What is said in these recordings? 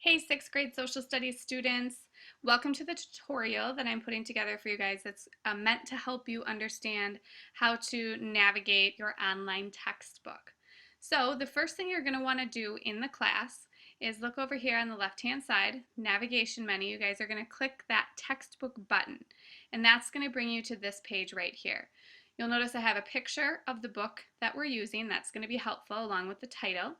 Hey, 6th grade social studies students. Welcome to the tutorial that I'm putting together for you guys that's meant to help you understand how to navigate your online textbook. So the first thing you're going to want to do in the class is look over here on the left-hand side, navigation menu. You guys are going to click that textbook button, and that's going to bring you to this page right here. You'll notice I have a picture of the book that we're using. That's going to be helpful along with the title.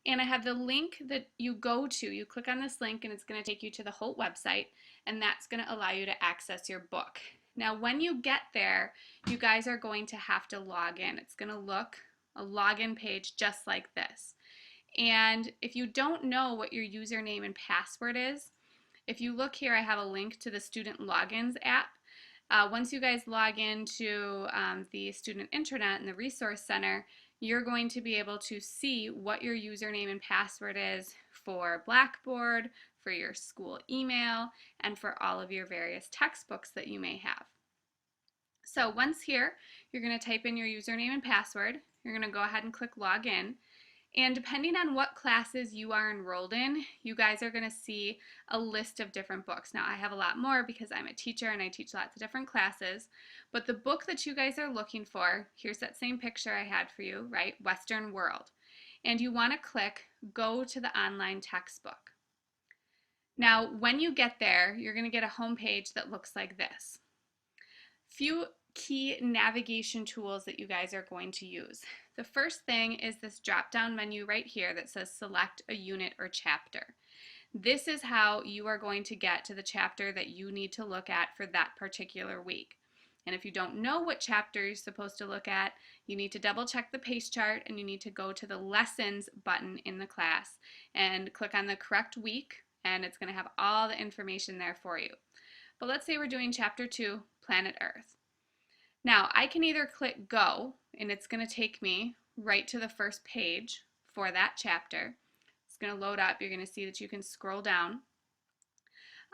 And I have the link that you go to. You click on this link and it's going to take you to the Holt website, and that's going to allow you to access your book. Now when you get there, you guys are going to have to log in. It's going to look a login page just like this. And if you don't know what your username and password is, if you look here, I have a link to the Student Logins app. Once you guys log into the Student Intranet and the Resource Center, you're going to be able to see what your username and password is for Blackboard, for your school email, and for all of your various textbooks that you may have. So once here, you're going to type in your username and password. You're going to go ahead and click Login. And depending on what classes you are enrolled in, you guys are going to see a list of different books. Now I have a lot more because I'm a teacher and I teach lots of different classes, but the book that you guys are looking for, here's that same picture I had for you, right? Western World. And you want to click Go to the Online Textbook. Now when you get there, you're going to get a home page that looks like this. Few key navigation tools that you guys are going to use. The first thing is this drop-down menu right here that says select a unit or chapter. This is how you are going to get to the chapter that you need to look at for that particular week. And if you don't know what chapter you're supposed to look at, you need to double check the pace chart and you need to go to the lessons button in the class and click on the correct week, and it's going to have all the information there for you. But let's say we're doing chapter 2, Planet Earth. Now I can either click go, and it's going to take me right to the first page for that chapter. It's going to load up. You're going to see that you can scroll down.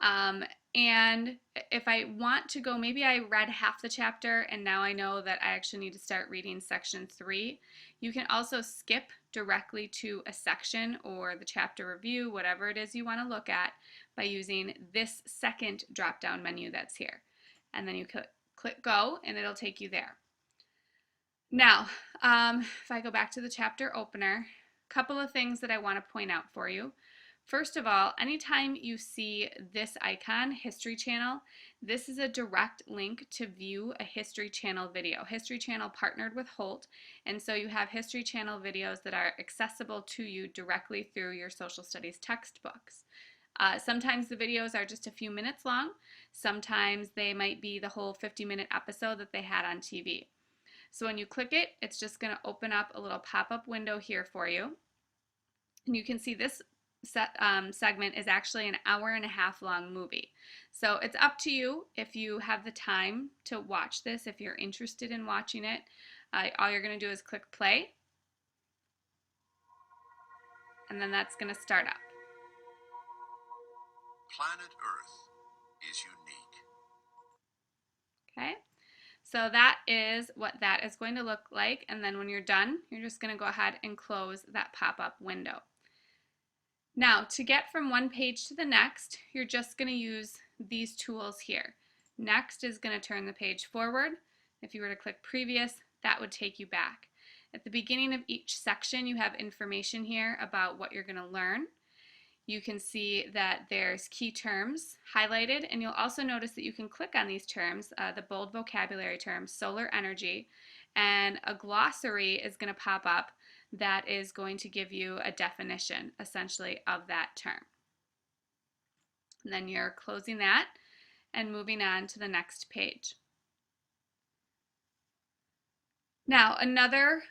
And if I want to go, maybe I read half the chapter and now I know that I actually need to start reading section 3. You can also skip directly to a section or the chapter review, whatever it is you want to look at, by using this second drop-down menu that's here. And then you click go and it'll take you there. Now, if I go back to the chapter opener, a couple of things that I want to point out for you. First of all, anytime you see this icon, History Channel, this is a direct link to view a History Channel video. History Channel partnered with Holt, and so you have History Channel videos that are accessible to you directly through your social studies textbooks. Sometimes the videos are just a few minutes long. Sometimes they might be the whole 50-minute episode that they had on TV. So when you click it, it's just going to open up a little pop-up window here for you. And you can see this segment is actually an hour-and-a-half long movie. So it's up to you if you have the time to watch this, if you're interested in watching it. All you're going to do is click play, and then that's going to start up. Planet Earth is unique. Okay, so that is what that is going to look like, and then when you're done, you're just going to go ahead and close that pop-up window. Now, to get from one page to the next, you're just going to use these tools here. Next is going to turn the page forward. If you were to click previous, that would take you back. At the beginning of each section, you have information here about what you're going to learn. You can see that there's key terms highlighted, and you'll also notice that you can click on these terms, the bold vocabulary terms, solar energy, and a glossary is going to pop up that is going to give you a definition, essentially, of that term. And then you're closing that and moving on to the next page. Now, another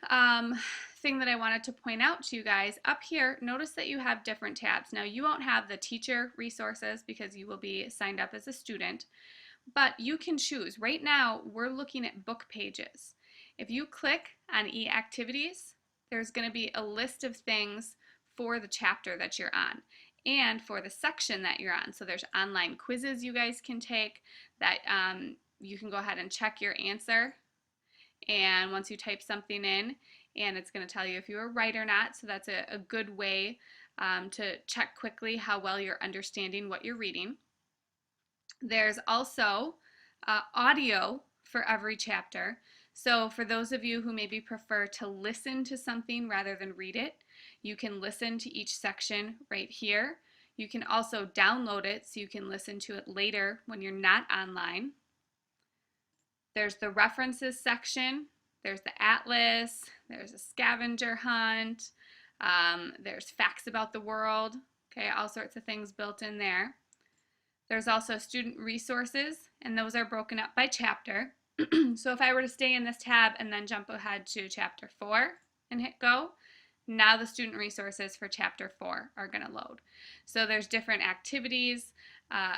thing that I wanted to point out to you guys, up here, notice that you have different tabs. Now, you won't have the teacher resources because you will be signed up as a student, but you can choose. Right now, we're looking at book pages. If you click on e-activities, there's going to be a list of things for the chapter that you're on and for the section that you're on. So there's online quizzes you guys can take that you can go ahead and check your answer. And once you type something in, and it's going to tell you if you were right or not, so that's a good way to check quickly how well you're understanding what you're reading. There's also audio for every chapter. So, for those of you who maybe prefer to listen to something rather than read it, you can listen to each section right here. You can also download it so you can listen to it later when you're not online. There's the references section, there's the atlas, there's a scavenger hunt, there's facts about the world, okay, all sorts of things built in there. There's also student resources, and those are broken up by chapter. So if I were to stay in this tab and then jump ahead to chapter 4 and hit go, now the student resources for chapter 4 are going to load. So there's different activities.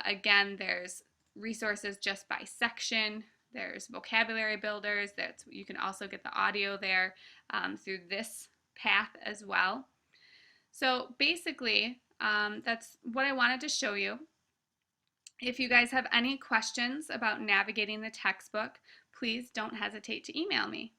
Again, there's resources just by section. There's vocabulary builders. You can also get the audio there through this path as well. So basically, that's what I wanted to show you. If you guys have any questions about navigating the textbook, please don't hesitate to email me.